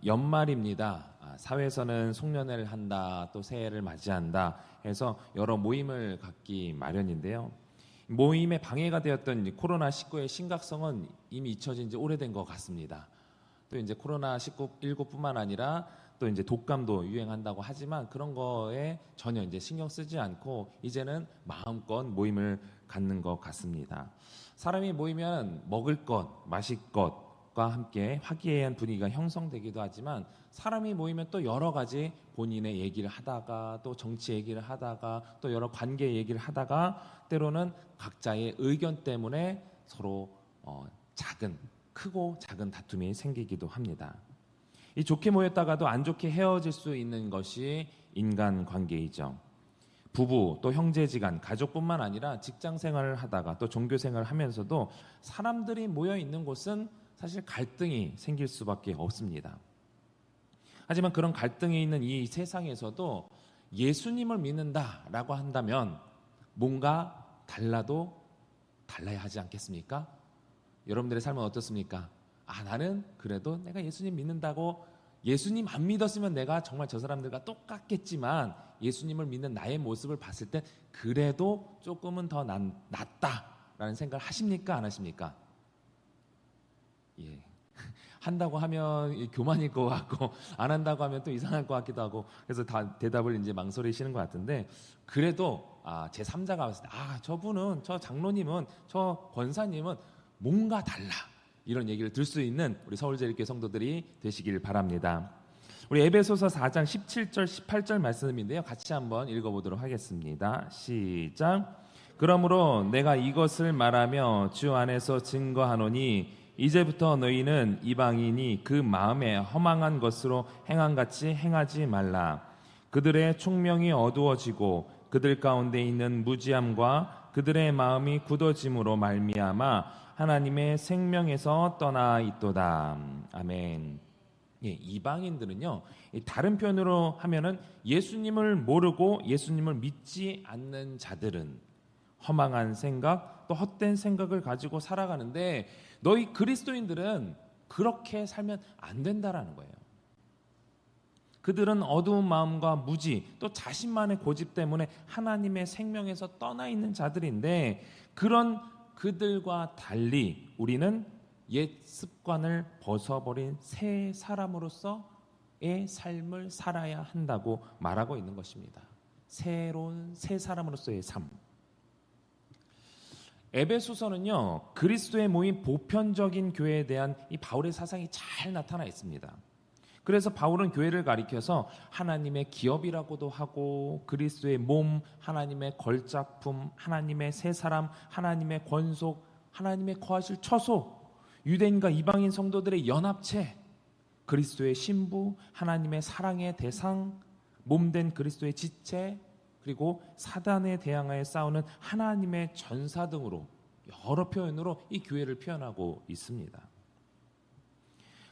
연말입니다. 사회에서는 송년회를 한다, 또 새해를 맞이한다 해서 여러 모임을 갖기 마련인데요. 모임에 방해가 되었던 코로나19의 심각성은 이미 잊혀진 지 오래된 것 같습니다. 또 이제 코로나19뿐만 아니라 또 이제 독감도 유행한다고 하지만 그런 거에 전혀 이제 신경 쓰지 않고 이제는 마음껏 모임을 갖는 것 같습니다. 사람이 모이면 먹을 것, 마실 것과 함께 화기애애한 분위기가 형성되기도 하지만 사람이 모이면 또 여러 가지 본인의 얘기를 하다가 또 정치 얘기를 하다가 또 여러 관계 얘기를 하다가 때로는 각자의 의견 때문에 서로 크고 작은 다툼이 생기기도 합니다. 이 좋게 모였다가도 안 좋게 헤어질 수 있는 것이 인간관계이죠. 부부 또 형제지간 가족뿐만 아니라 직장생활을 하다가 또 종교생활을 하면서도 사람들이 모여 있는 곳은 사실 갈등이 생길 수밖에 없습니다. 하지만 그런 갈등이 있는 이 세상에서도 예수님을 믿는다라고 한다면 뭔가 달라도 달라야 하지 않겠습니까? 여러분들의 삶은 어떻습니까? 나는 그래도 내가 예수님 믿는다고 예수님 안 믿었으면 내가 정말 저 사람들과 똑같겠지만 예수님을 믿는 나의 모습을 봤을 때 그래도 조금은 더 낫다라는 생각을 하십니까? 안 하십니까? 예. 한다고 하면 교만일 것 같고 안 한다고 하면 또 이상할 것 같기도 하고 그래서 다 대답을 이제 망설이시는 것 같은데 그래도 제 3자가 봤을 때 저분은 저 장로님은 저 권사님은 뭔가 달라 이런 얘기를 들 수 있는 우리 서울제일교회 성도들이 되시길 바랍니다. 우리 에베소서 4장 17절 18절 말씀인데요. 같이 한번 읽어보도록 하겠습니다. 시작. 그러므로 내가 이것을 말하며 주 안에서 증거하노니 이제부터 너희는 이방인이 그 마음에 허망한 것으로 행함같이 행하지 말라. 그들의 총명이 어두워지고 그들 가운데 있는 무지함과 그들의 마음이 굳어짐으로 말미암아 하나님의 생명에서 떠나 있도다. 아멘. 이방인들은요, 다른 표현으로 하면은 예수님을 모르고 예수님을 믿지 않는 자들은 허망한 생각 또 헛된 생각을 가지고 살아가는데 너희 그리스도인들은 그렇게 살면 안 된다라는 거예요. 그들은 어두운 마음과 무지 또 자신만의 고집 때문에 하나님의 생명에서 떠나 있는 자들인데 그런 그들과 달리 우리는 옛 습관을 벗어버린 새 사람으로서의 삶을 살아야 한다고 말하고 있는 것입니다. 새로운 새 사람으로서의 삶. 에베소서는요, 그리스도의 모인 보편적인 교회에 대한 이 바울의 사상이 잘 나타나 있습니다. 그래서 바울은 교회를 가리켜서 하나님의 기업이라고도 하고 그리스도의 몸, 하나님의 걸작품, 하나님의 새 사람, 하나님의 권속, 하나님의 거하실 처소, 유대인과 이방인 성도들의 연합체, 그리스도의 신부, 하나님의 사랑의 대상, 몸된 그리스도의 지체, 그리고 사단에 대항하여 싸우는 하나님의 전사 등으로 여러 표현으로 이 교회를 표현하고 있습니다.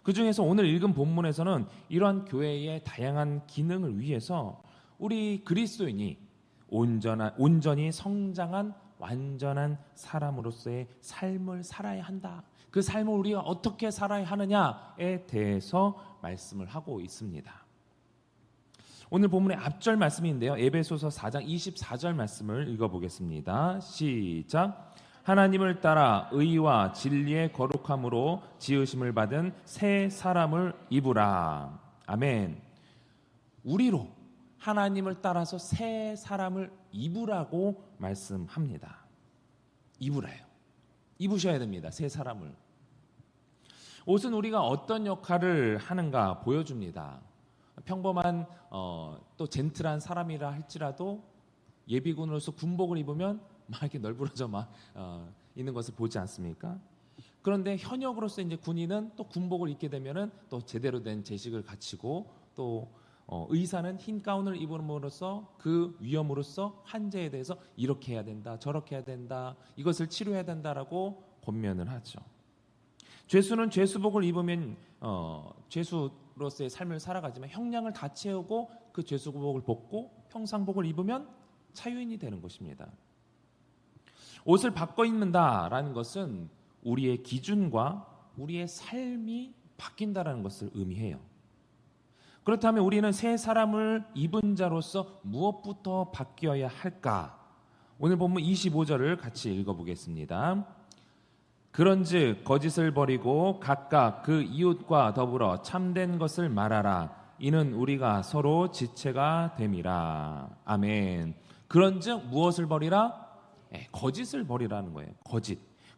그 중에서 오늘 읽은 본문에서는 이러한 교회의 다양한 기능을 위해서 우리 그리스도인이 온전히 성장한 완전한 사람으로서의 삶을 살아야 한다. 그 삶을 우리가 어떻게 살아야 하느냐에 대해서 말씀을 하고 있습니다. 오늘 본문의 앞절 말씀인데요. 에베소서 4장 24절 말씀을 읽어보겠습니다. 시작. 하나님을 따라 의와 진리의 거룩함으로 지으심을 받은 새 사람을 입으라. 아멘. 우리로 하나님을 따라서 새 사람을 입으라고 말씀합니다. 입으라요. 입으셔야 됩니다. 새 사람을. 옷은 우리가 어떤 역할을 하는가 보여줍니다. 평범한 또 젠틀한 사람이라 할지라도 예비군으로서 군복을 입으면 막 이렇게 널브러져 있는 것을 보지 않습니까? 그런데 현역으로서 이제 군인은 또 군복을 입게 되면은 또 제대로 된 제식을 갖추고 또 의사는 흰 가운을 입음으로써 그 위험으로써 환자에 대해서 이렇게 해야 된다, 저렇게 해야 된다, 이것을 치료해야 된다라고 권면을 하죠. 죄수는 죄수복을 입으면 죄수로서의 삶을 살아가지만 형량을 다 채우고 그 죄수복을 벗고 평상복을 입으면 자유인이 되는 것입니다. 옷을 바꿔 입는다라는 것은 우리의 기준과 우리의 삶이 바뀐다라는 것을 의미해요. 그렇다면 우리는 새 사람을 입은 자로서 무엇부터 바뀌어야 할까? 오늘 본문 25절을 같이 읽어보겠습니다. 그런즉 거짓을 버리고 각각 그 이웃과 더불어 참된 것을 말하라. 이는 우리가 서로 지체가 됨이라. 아멘. 그런즉 무엇을 버리라? 거짓을 버리라는 거예요.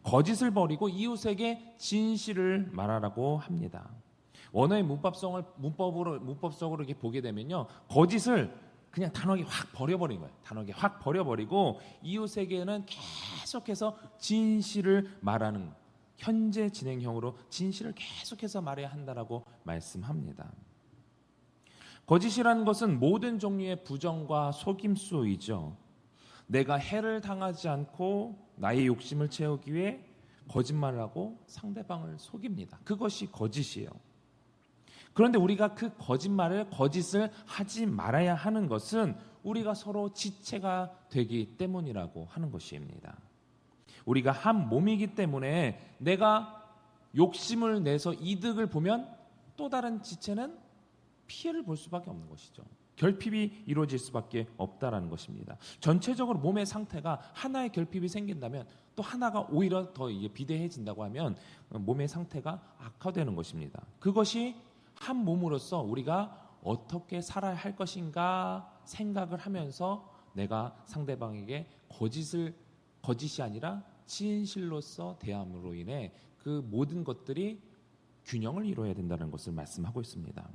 거짓을 버리고 이웃에게 진실을 말하라고 합니다. 원어의 문법적으로 이렇게 보게 되면요, 거짓을 그냥 단호하게 확 버려버린 거예요. 단호하게 확 버려버리고 이웃에게는 계속해서 진실을 말하는, 현재 진행형으로 진실을 계속해서 말해야 한다라고 말씀합니다. 거짓이라는 것은 모든 종류의 부정과 속임수이죠. 내가 해를 당하지 않고 나의 욕심을 채우기 위해 거짓말을 하고 상대방을 속입니다. 그것이 거짓이에요. 그런데 우리가 그 거짓을 하지 말아야 하는 것은 우리가 서로 지체가 되기 때문이라고 하는 것입니다. 우리가 한 몸이기 때문에 내가 욕심을 내서 이득을 보면 또 다른 지체는 피해를 볼 수밖에 없는 것이죠. 결핍이 이루어질 수밖에 없다라는 것입니다. 전체적으로 몸의 상태가 하나의 결핍이 생긴다면 또 하나가 오히려 더 비대해진다고 하면 몸의 상태가 악화되는 것입니다. 그것이 한 몸으로서 우리가 어떻게 살아야 할 것인가 생각을 하면서 내가 상대방에게 거짓이 아니라 진실로서 대함으로 인해 그 모든 것들이 균형을 이루어야 된다는 것을 말씀하고 있습니다.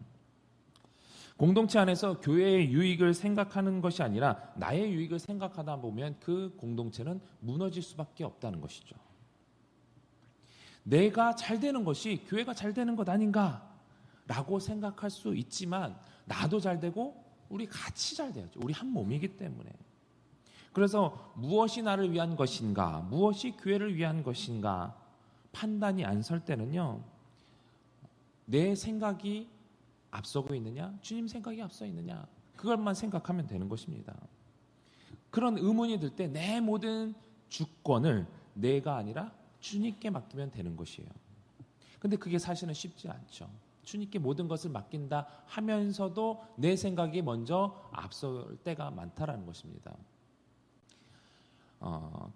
공동체 안에서 교회의 유익을 생각하는 것이 아니라 나의 유익을 생각하다 보면 그 공동체는 무너질 수밖에 없다는 것이죠. 내가 잘 되는 것이 교회가 잘 되는 것 아닌가? 라고 생각할 수 있지만 나도 잘 되고 우리 같이 잘 돼야죠. 우리 한 몸이기 때문에. 그래서 무엇이 나를 위한 것인가, 무엇이 교회를 위한 것인가 판단이 안 설 때는요, 내 생각이 앞서고 있느냐, 주님 생각이 앞서 있느냐, 그것만 생각하면 되는 것입니다. 그런 의문이 들 때 내 모든 주권을 내가 아니라 주님께 맡기면 되는 것이에요. 근데 그게 사실은 쉽지 않죠. 주님께 모든 것을 맡긴다 하면서도 내 생각이 먼저 앞설 때가 많다라는 것입니다.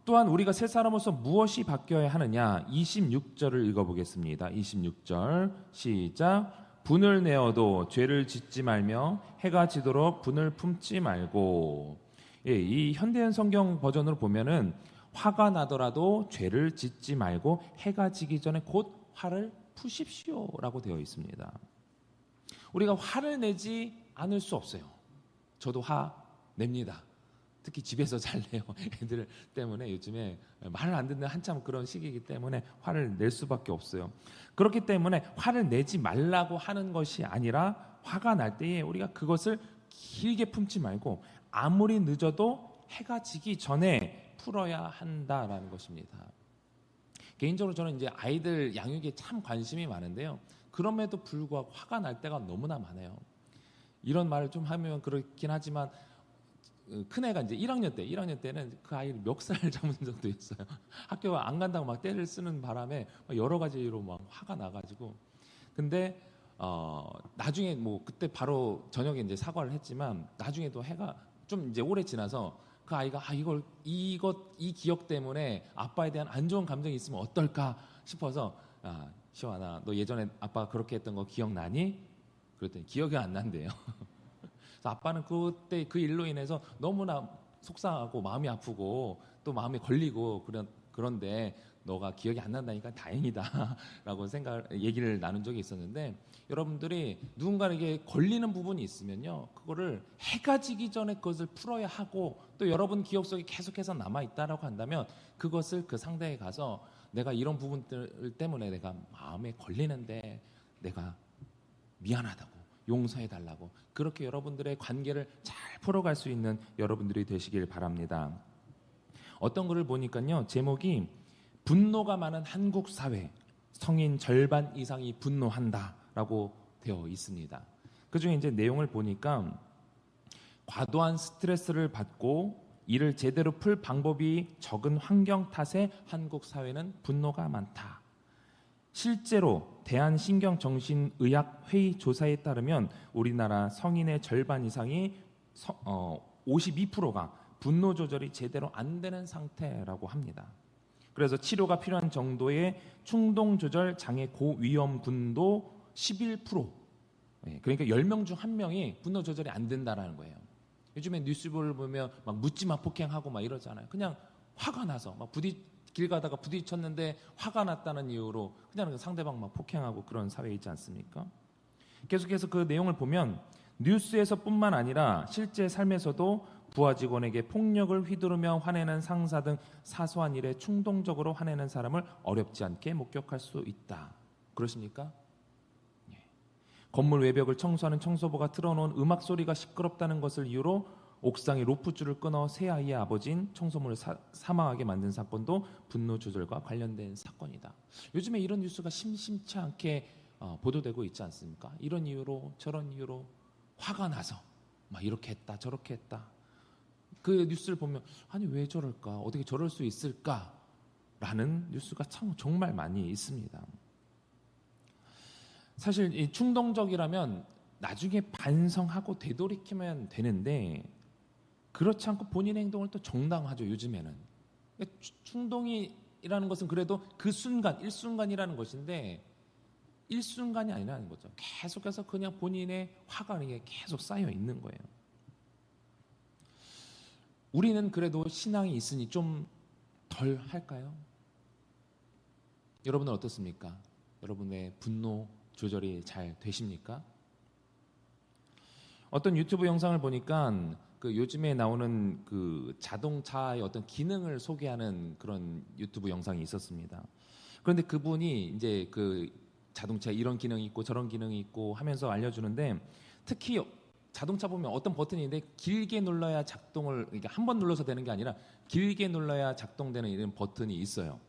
또한 우리가 새 사람으로서 무엇이 바뀌어야 하느냐, 26절을 읽어보겠습니다. 26절 시작. 분을 내어도 죄를 짓지 말며 해가 지도록 분을 품지 말고. 이 현대인 성경 버전으로 보면은 화가 나더라도 죄를 짓지 말고 해가 지기 전에 곧 화를 푸십시오라고 되어 있습니다. 우리가 화를 내지 않을 수 없어요. 저도 화 냅니다. 특히 집에서 잘 내요. 애들 때문에 요즘에 말을 안 듣는 한참 그런 시기이기 때문에 화를 낼 수밖에 없어요. 그렇기 때문에 화를 내지 말라고 하는 것이 아니라 화가 날 때에 우리가 그것을 길게 품지 말고 아무리 늦어도 해가 지기 전에 풀어야 한다라는 것입니다. 개인적으로 저는 이제 아이들 양육에 참 관심이 많은데요. 그럼에도 불구하고 화가 날 때가 너무나 많아요. 이런 말을 좀 하면 그렇긴 하지만 큰애가 이제 1학년 때는 그 아이를 멱살 잡은 적도 있어요. 학교 안 간다고 막 떼를 쓰는 바람에 여러 가지로 막 화가 나가지고. 근데 나중에 뭐 그때 바로 저녁에 이제 사과를 했지만 나중에도 해가 좀 이제 오래 지나서 그 아이가 이 기억 때문에 아빠에 대한 안 좋은 감정이 있으면 어떨까 싶어서 시원아, 너 예전에 아빠가 그렇게 했던 거 기억나니? 그랬더니 기억이 안 난대요. 그래서 아빠는 그때 그 일로 인해서 너무나 속상하고 마음이 아프고 또 마음에 걸리고 그런데 너가 기억이 안 난다니까 다행이다라고 얘기를 나눈 적이 있었는데, 여러분들이 누군가에게 걸리는 부분이 있으면요, 그거를 해가 지기 전에 그것을 풀어야 하고 또 여러분 기억 속에 계속해서 남아 있다라고 한다면 그것을 그 상대에 가서 내가 이런 부분들 때문에 내가 마음에 걸리는데 내가 미안하다고 용서해 달라고, 그렇게 여러분들의 관계를 잘 풀어갈 수 있는 여러분들이 되시길 바랍니다. 어떤 글을 보니까요, 제목이 분노가 많은 한국 사회, 성인 절반 이상이 분노한다라고 되어 있습니다. 그중에 이제 내용을 보니까 과도한 스트레스를 받고 이를 제대로 풀 방법이 적은 환경 탓에 한국 사회는 분노가 많다. 실제로 대한신경정신의학회의 조사에 따르면 우리나라 성인의 절반 이상이 52%가 분노 조절이 제대로 안 되는 상태라고 합니다. 그래서 치료가 필요한 정도의 충동 조절 장애 고위험군도 11%. 그러니까 10명 중 1명이 분노 조절이 안 된다라는 거예요. 요즘에 뉴스를 보면 막 묻지마 폭행하고 막 이러잖아요. 그냥 화가 나서 막 길 가다가 부딪혔는데 화가 났다는 이유로 그냥 상대방 막 폭행하고 그런 사회에 있지 않습니까? 계속해서 그 내용을 보면 뉴스에서뿐만 아니라 실제 삶에서도 부하 직원에게 폭력을 휘두르며 화내는 상사 등 사소한 일에 충동적으로 화내는 사람을 어렵지 않게 목격할 수 있다. 그러십니까? 건물 외벽을 청소하는 청소부가 틀어놓은 음악 소리가 시끄럽다는 것을 이유로 옥상에 로프줄을 끊어 새 아이의 아버지인 청소부를 사망하게 만든 사건도 분노 조절과 관련된 사건이다. 요즘에 이런 뉴스가 심심치 않게 보도되고 있지 않습니까? 이런 이유로 저런 이유로 화가 나서 막 이렇게 했다 저렇게 했다. 그 뉴스를 보면 아니 왜 저럴까? 어떻게 저럴 수 있을까? 라는 뉴스가 참 정말 많이 있습니다. 사실 이 충동적이라면 나중에 반성하고 되돌이키면 되는데 그렇지 않고 본인의 행동을 또 정당화하죠. 요즘에는. 충동이라는 것은 그래도 그 순간, 일순간이라는 것인데 일순간이 아니라는 거죠. 계속해서 그냥 본인의 화가 계속 쌓여 있는 거예요. 우리는 그래도 신앙이 있으니 좀 덜 할까요? 여러분은 어떻습니까? 여러분의 분노 조절이 잘 되십니까? 어떤 유튜브 영상을 보니까 그 요즘에 나오는 그 자동차의 어떤 기능을 소개하는 그런 유튜브 영상이 있었습니다. 그런데 그분이 이제 그 자동차에 이런 기능이 있고 저런 기능이 있고 하면서 알려주는데 특히 자동차 보면 어떤 버튼이 있는데 길게 눌러야 작동을, 그러니까 한 번 눌러서 되는 게 아니라 길게 눌러야 작동되는 이런 버튼이 있어요.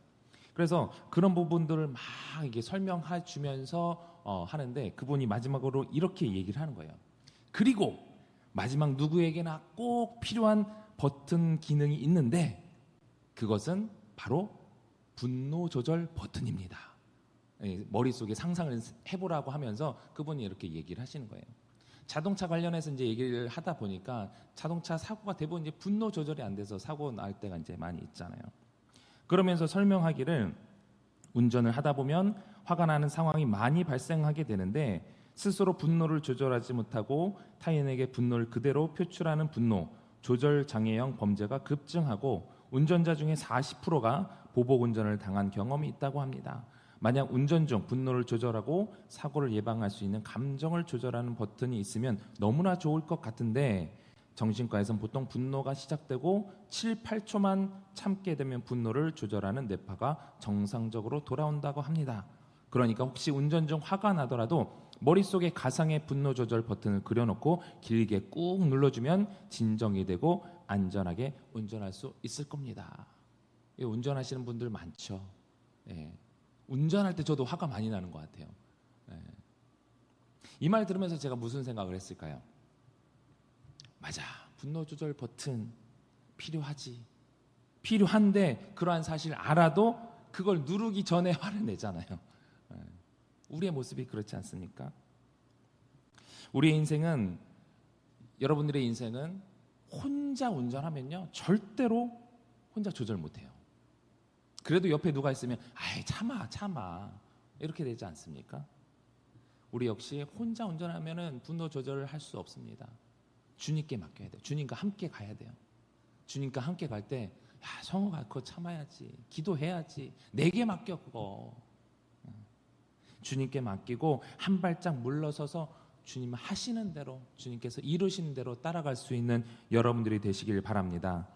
그래서 그런 부분들을 막 이게 설명해 주면서 하는데 그분이 마지막으로 이렇게 얘기를 하는 거예요. 그리고 마지막 누구에게나 꼭 필요한 버튼 기능이 있는데 그것은 바로 분노 조절 버튼입니다. 머릿속에 상상을 해보라고 하면서 그분이 이렇게 얘기를 하시는 거예요. 자동차 관련해서 이제 얘기를 하다 보니까 자동차 사고가 대부분 이제 분노 조절이 안 돼서 사고 날 때가 이제 많이 있잖아요. 그러면서 설명하기를 운전을 하다 보면 화가 나는 상황이 많이 발생하게 되는데 스스로 분노를 조절하지 못하고 타인에게 분노를 그대로 표출하는 분노 조절 장애형 범죄가 급증하고 운전자 중에 40%가 보복 운전을 당한 경험이 있다고 합니다. 만약 운전 중 분노를 조절하고 사고를 예방할 수 있는 감정을 조절하는 버튼이 있으면 너무나 좋을 것 같은데 정신과에서는 보통 분노가 시작되고 7, 8초만 참게 되면 분노를 조절하는 뇌파가 정상적으로 돌아온다고 합니다. 그러니까 혹시 운전 중 화가 나더라도 머릿속에 가상의 분노 조절 버튼을 그려놓고 길게 꾹 눌러주면 진정이 되고 안전하게 운전할 수 있을 겁니다. 운전하시는 분들 많죠. 예. 운전할 때 저도 화가 많이 나는 것 같아요. 예. 이 말 들으면서 제가 무슨 생각을 했을까요? 맞아. 분노 조절 버튼 필요하지. 필요한데 그러한 사실 알아도 그걸 누르기 전에 화를 내잖아요. 우리의 모습이 그렇지 않습니까? 우리의 인생은, 여러분들의 인생은 혼자 운전하면요 절대로 혼자 조절 못해요. 그래도 옆에 누가 있으면 아이 참아 이렇게 되지 않습니까? 우리 역시 혼자 운전하면은 분노 조절을 할 수 없습니다. 주님께 맡겨야 돼요. 주님과 함께 가야 돼요. 주님과 함께 갈 때 야 성우가 그거 참아야지, 기도해야지, 내게 맡겨 그거. 주님께 맡기고 한 발짝 물러서서 주님 하시는 대로, 주님께서 이루시는 대로 따라갈 수 있는 여러분들이 되시길 바랍니다.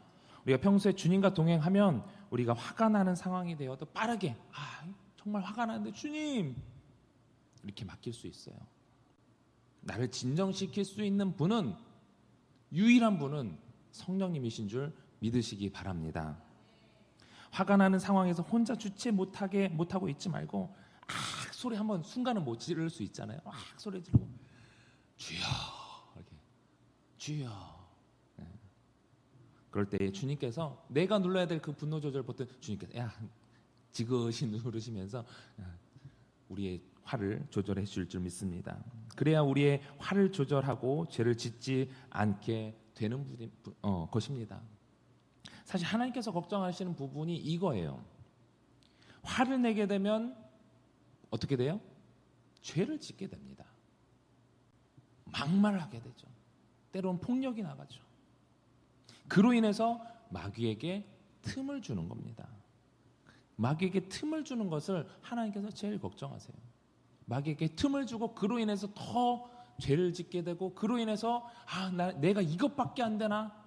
우리가 평소에 주님과 동행하면 우리가 화가 나는 상황이 되어도 빠르게 정말 화가 나는데 주님 이렇게 맡길 수 있어요. 나를 진정시킬 수 있는 분은, 유일한 분은 성령님이신 줄 믿으시기 바랍니다. 화가 나는 상황에서 혼자 주체 못하고 있지 말고 소리 한번 순간은 못 지를 수 있잖아요. 소리 지르고 주여 이렇게 주여. 그럴 때 주님께서 내가 눌러야 될 그 분노 조절 버튼 주님께서 지그시 누르시면서 우리의 화를 조절해 줄 줄 믿습니다. 그래야 우리의 화를 조절하고 죄를 짓지 않게 되는 것입니다. 사실 하나님께서 걱정하시는 부분이 이거예요. 화를 내게 되면 어떻게 돼요? 죄를 짓게 됩니다. 막말하게 되죠. 때로는 폭력이 나가죠. 그로 인해서 마귀에게 틈을 주는 겁니다. 마귀에게 틈을 주는 것을 하나님께서 제일 걱정하세요. 마귀에게 틈을 주고 그로 인해서 더 죄를 짓게 되고 그로 인해서 내가 이것밖에 안 되나?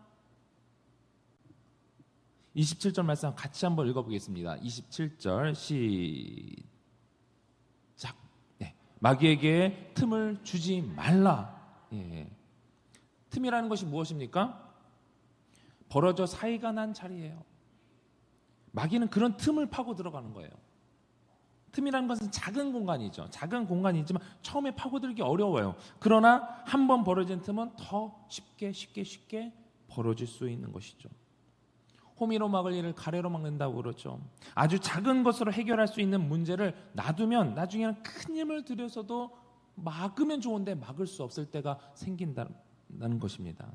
27절 말씀 같이 한번 읽어보겠습니다. 27절 시작. 네. 마귀에게 틈을 주지 말라. 예. 틈이라는 것이 무엇입니까? 벌어져 사이가 난 자리예요. 마귀는 그런 틈을 파고 들어가는 거예요. 틈이라는 것은 작은 공간이죠. 작은 공간이지만 처음에 파고들기 어려워요. 그러나 한번 벌어진 틈은 더 쉽게 벌어질 수 있는 것이죠. 호미로 막을 일을 가래로 막는다고 그러죠. 아주 작은 것으로 해결할 수 있는 문제를 놔두면 나중에는 큰 힘을 들여서도 막으면 좋은데 막을 수 없을 때가 생긴다는 것입니다.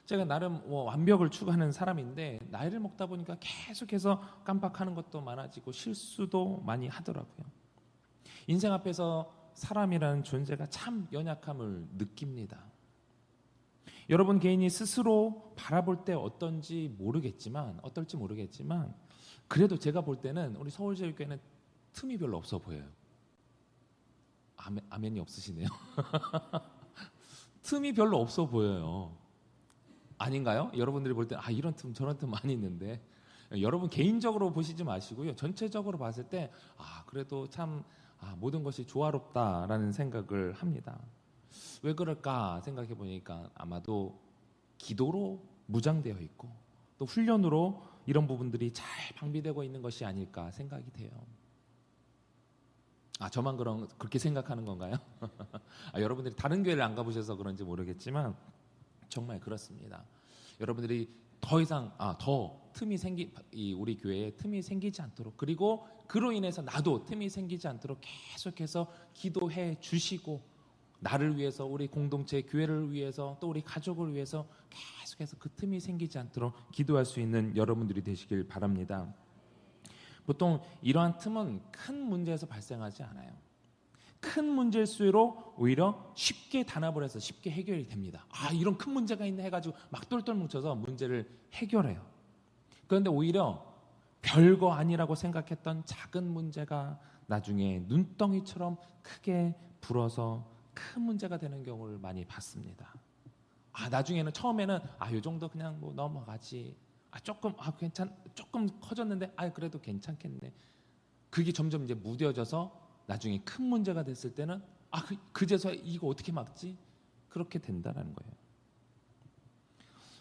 제가 나름 완벽을 추구하는 사람인데 나이를 먹다 보니까 계속해서 깜빡하는 것도 많아지고 실수도 많이 하더라고요. 인생 앞에서 사람이라는 존재가 참 연약함을 느낍니다. 여러분 개인이 스스로 바라볼 때 어떨지 모르겠지만 그래도 제가 볼 때는 우리 서울제일교회는 틈이 별로 없어 보여요. 아멘이 없으시네요. 틈이 별로 없어 보여요. 아닌가요? 여러분들이 볼 때 이런 틈 저런 틈 많이 있는데 여러분 개인적으로 보시지 마시고요. 전체적으로 봤을 때 그래도 참 모든 것이 조화롭다라는 생각을 합니다. 왜 그럴까 생각해 보니까 아마도 기도로 무장되어 있고 또 훈련으로 이런 부분들이 잘 방비되고 있는 것이 아닐까 생각이 돼요. 저만 그렇게 생각하는 건가요? 여러분들이 다른 교회를 안 가보셔서 그런지 모르겠지만 정말 그렇습니다. 여러분들이 더 이상 우리 교회에 틈이 생기지 않도록 그리고 그로 인해서 나도 틈이 생기지 않도록 계속해서 기도해 주시고 나를 위해서 우리 공동체 교회를 위해서 또 우리 가족을 위해서 계속해서 그 틈이 생기지 않도록 기도할 수 있는 여러분들이 되시길 바랍니다. 보통 이러한 틈은 큰 문제에서 발생하지 않아요. 큰 문제일수록 오히려 쉽게 단합을 해서 쉽게 해결이 됩니다. 이런 큰 문제가 있네 해가지고 막 똘똘 뭉쳐서 문제를 해결해요. 그런데 오히려 별거 아니라고 생각했던 작은 문제가 나중에 눈덩이처럼 크게 불어서 큰 문제가 되는 경우를 많이 봤습니다. 나중에는 처음에는 요 정도 그냥 넘어가지. 조금 커졌는데 그래도 괜찮겠네. 그게 점점 이제 무뎌져서 나중에 큰 문제가 됐을 때는 그제서 이거 어떻게 막지? 그렇게 된다는 거예요.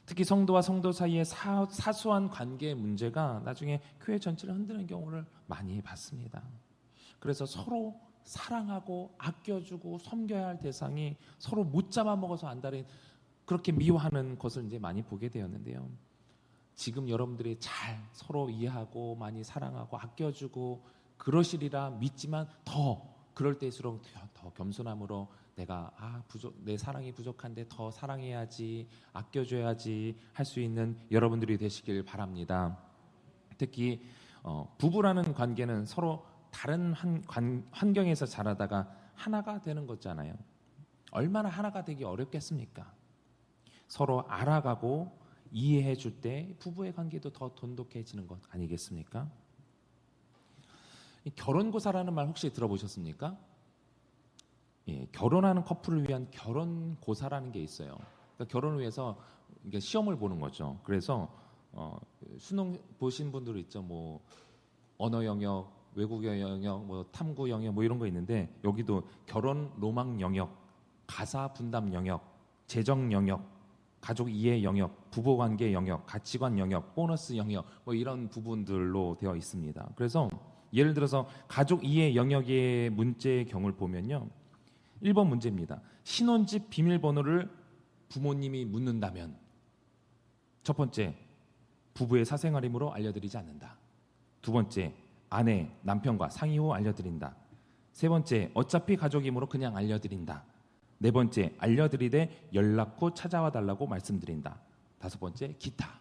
특히 성도와 성도 사이의 사소한 관계의 문제가 나중에 교회 전체를 흔드는 경우를 많이 봤습니다. 그래서 서로 사랑하고 아껴주고 섬겨야 할 대상이 서로 못 잡아먹어서 안달인 그렇게 미워하는 것을 이제 많이 보게 되었는데요. 지금 여러분들이 잘 서로 이해하고 많이 사랑하고 아껴주고 그러시리라 믿지만 그럴 때일수록 더 겸손함으로 내가 내 사랑이 부족한데 더 사랑해야지 아껴줘야지 할 수 있는 여러분들이 되시길 바랍니다. 특히 부부라는 관계는 서로 다른 환경에서 자라다가 하나가 되는 거잖아요. 얼마나 하나가 되기 어렵겠습니까? 서로 알아가고 이해해 줄 때 부부의 관계도 더 돈독해지는 것 아니겠습니까? 결혼고사라는 말 혹시 들어보셨습니까? 결혼하는 커플을 위한 결혼고사라는 게 있어요. 그러니까 결혼을 위해서 시험을 보는 거죠. 그래서 수능 보신 분들 있죠. 언어 영역, 외국어 영역, 탐구 영역 이런 거 있는데 여기도 결혼 로망 영역, 가사 분담 영역, 재정 영역, 가족 이해 영역, 부부관계 영역, 가치관 영역, 보너스 영역 이런 부분들로 되어 있습니다. 그래서 예를 들어서 가족 이해 영역의 문제의 경우를 보면요. 1번 문제입니다. 신혼집 비밀번호를 부모님이 묻는다면 첫 번째, 부부의 사생활이므로 알려드리지 않는다. 두 번째, 아내, 남편과 상의 후 알려드린다. 세 번째, 어차피 가족이므로 그냥 알려드린다. 네 번째, 알려드리되 연락 후 찾아와 달라고 말씀드린다. 다섯 번째, 기타.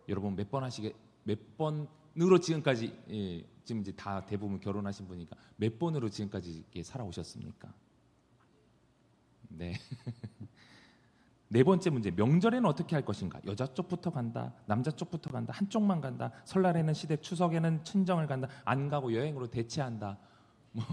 여러분 몇 번으로 지금까지 지금 이제 다 대부분 결혼하신 분이니까 몇 번으로 지금까지 이렇게 살아오셨습니까? 네. 네 번째 문제, 명절에는 어떻게 할 것인가? 여자 쪽부터 간다, 남자 쪽부터 간다, 한쪽만 간다, 설날에는 시댁, 추석에는 친정을 간다, 안 가고 여행으로 대체한다. 뭐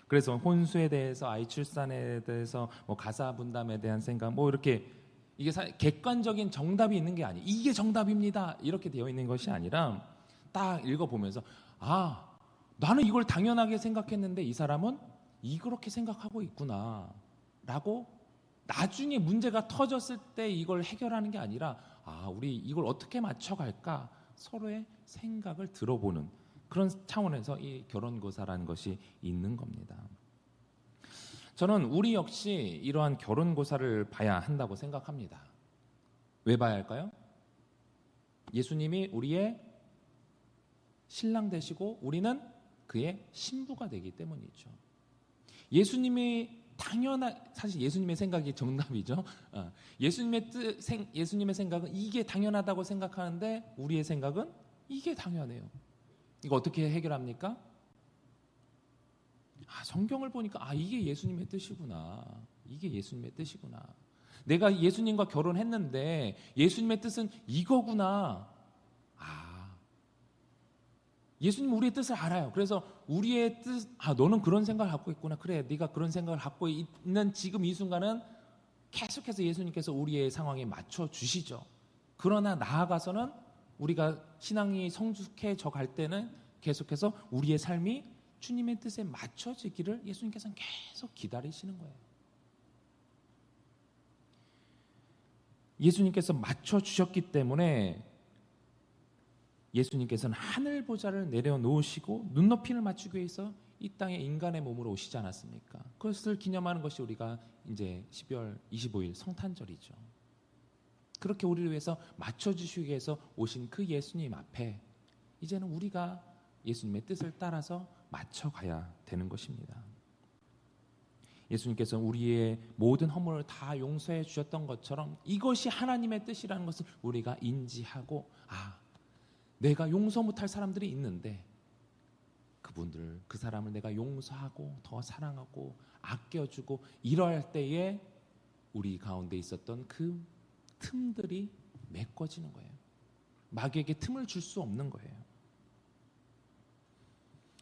그래서 혼수에 대해서, 아이 출산에 대해서, 뭐 가사 분담에 대한 생각, 뭐 이렇게 이게 객관적인 정답이 있는 게 아니에요. 이게 정답입니다. 이렇게 되어 있는 것이 아니라 딱 읽어보면서 아, 나는 이걸 당연하게 생각했는데 이 사람은 이렇게 생각하고 있구나 라고 나중에 문제가 터졌을 때 이걸 해결하는 게 아니라 아, 우리 이걸 어떻게 맞춰갈까 서로의 생각을 들어보는 그런 차원에서 이 결혼고사라는 것이 있는 겁니다. 저는 우리 역시 이러한 결혼고사를 봐야 한다고 생각합니다. 왜 봐야 할까요? 예수님이 우리의 신랑 되시고 우리는 그의 신부가 되기 때문이죠. 예수님이 사실 예수님의 생각이 정답이죠. 예수님의 생각은 이게 당연하다고 생각하는데 우리의 생각은 이게 당연해요. 이거 어떻게 해결합니까? 성경을 보니까 이게 예수님의 뜻이구나. 이게 예수님의 뜻이구나. 내가 예수님과 결혼했는데 예수님의 뜻은 이거구나. 예수님 우리의 뜻을 알아요. 그래서 우리의 뜻, 너는 그런 생각을 갖고 있구나. 그래, 네가 그런 생각을 갖고 있는 지금 이 순간은 계속해서 예수님께서 우리의 상황에 맞춰 주시죠. 그러나 나아가서는 우리가 신앙이 성숙해져 갈 때는 계속해서 우리의 삶이 주님의 뜻에 맞춰지기를 예수님께서는 계속 기다리시는 거예요. 예수님께서 맞춰주셨기 때문에 예수님께서는 하늘 보좌를 내려놓으시고 눈높이를 맞추기 위해서 이 땅에 인간의 몸으로 오시지 않았습니까? 그것을 기념하는 것이 우리가 이제 12월 25일 성탄절이죠. 그렇게 우리를 위해서 맞춰주시기 위해서 오신 그 예수님 앞에 이제는 우리가 예수님의 뜻을 따라서 맞춰가야 되는 것입니다. 예수님께서는 우리의 모든 허물을 다 용서해 주셨던 것처럼 이것이 하나님의 뜻이라는 것을 우리가 인지하고 내가 용서 못할 사람들이 있는데 그 사람을 내가 용서하고 더 사랑하고 아껴주고 이러할 때에 우리 가운데 있었던 그 틈들이 메꿔지는 거예요. 마귀에게 틈을 줄 수 없는 거예요.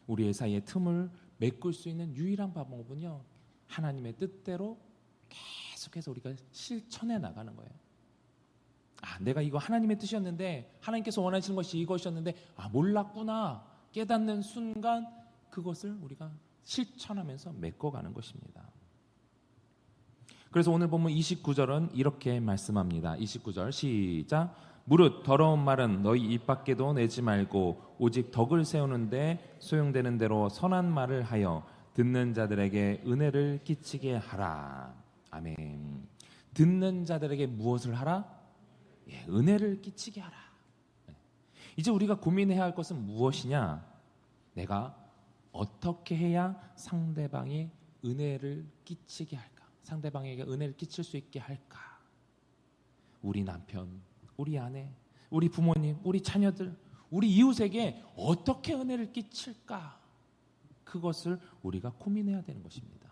우리의 사이에 틈을 메꿀 수 있는 유일한 방법은요, 하나님의 뜻대로 계속해서 우리가 실천해 나가는 거예요. 내가 이거 하나님의 뜻이었는데 하나님께서 원하시는 것이 이것이었는데 몰랐구나 깨닫는 순간 그것을 우리가 실천하면서 메꿔가는 것입니다. 그래서 오늘 보면 29절은 이렇게 말씀합니다. 29절 시작. 무릇 더러운 말은 너희 입 밖에도 내지 말고 오직 덕을 세우는데 소용되는 대로 선한 말을 하여 듣는 자들에게 은혜를 끼치게 하라. 아멘. 듣는 자들에게 무엇을 하라? 은혜를 끼치게 하라. 이제 우리가 고민해야 할 것은 무엇이냐? 내가 어떻게 해야 상대방이 은혜를 끼치게 할까? 상대방에게 은혜를 끼칠 수 있게 할까? 우리 남편, 우리 아내, 우리 부모님, 우리 자녀들, 우리 이웃에게 어떻게 은혜를 끼칠까? 그것을 우리가 고민해야 되는 것입니다.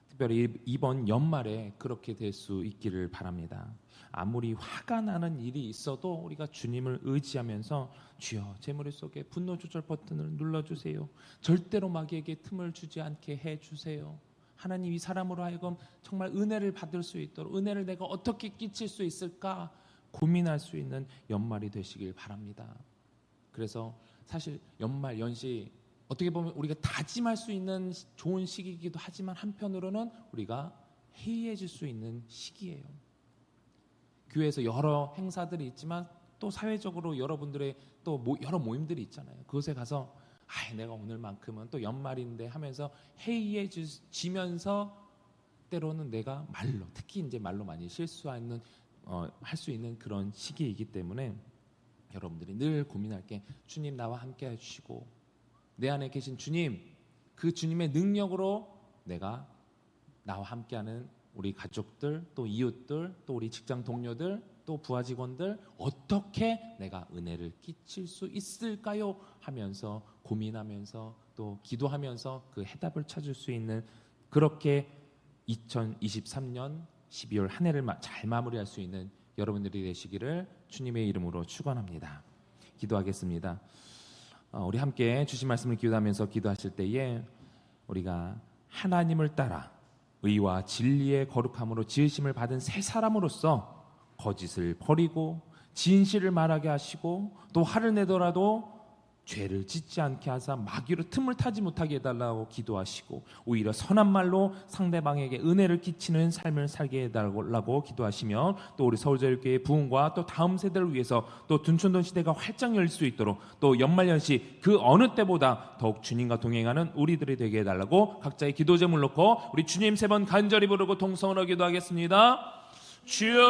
특별히 이번 연말에 그렇게 될 수 있기를 바랍니다. 아무리 화가 나는 일이 있어도 우리가 주님을 의지하면서 주여 제 머릿속에 분노 조절 버튼을 눌러주세요. 절대로 마귀에게 틈을 주지 않게 해주세요. 하나님 이 사람으로 하여금 정말 은혜를 받을 수 있도록 은혜를 내가 어떻게 끼칠 수 있을까 고민할 수 있는 연말이 되시길 바랍니다. 그래서 사실 연말 연시 어떻게 보면 우리가 다짐할 수 있는 좋은 시기이기도 하지만 한편으로는 우리가 해이해질 수 있는 시기예요. 교회에서 여러 행사들이 있지만 또 사회적으로 여러분들의 또 여러 모임들이 있잖아요. 그곳에 가서 내가 오늘만큼은 또 연말인데 하면서 해이해지면서 때로는 내가 말로 특히 이제 말로 많이 실수하는 할 수 있는 그런 시기이기 때문에 여러분들이 늘 고민할 게 주님 나와 함께 해주시고 내 안에 계신 주님, 그 주님의 능력으로 내가 나와 함께하는 우리 가족들, 또 이웃들, 또 우리 직장 동료들, 또 부하 직원들 어떻게 내가 은혜를 끼칠 수 있을까요? 하면서 고민하면서 또 기도하면서 그 해답을 찾을 수 있는, 그렇게 2023년 12월 한 해를 잘 마무리할 수 있는 여러분들이 되시기를 주님의 이름으로 축원합니다. 기도하겠습니다. 우리 함께 주신 말씀을 기도하면서 기도하실 때에 우리가 하나님을 따라 의와 진리의 거룩함으로 지으심을 받은 새 사람으로서 거짓을 버리고 진실을 말하게 하시고, 또 화를 내더라도 죄를 짓지 않게 하사 마귀로 틈을 타지 못하게 해달라고 기도하시고, 오히려 선한 말로 상대방에게 은혜를 끼치는 삶을 살게 해달라고 기도하시며, 또 우리 서울제일교회 부흥과 또 다음 세대를 위해서 또 둔촌동 시대가 활짝 열릴 수 있도록, 또 연말연시 그 어느 때보다 더욱 주님과 동행하는 우리들이 되게 해달라고 각자의 기도 제물 놓고 우리 주님 3번 간절히 부르고 동성으로 기도하겠습니다. 주여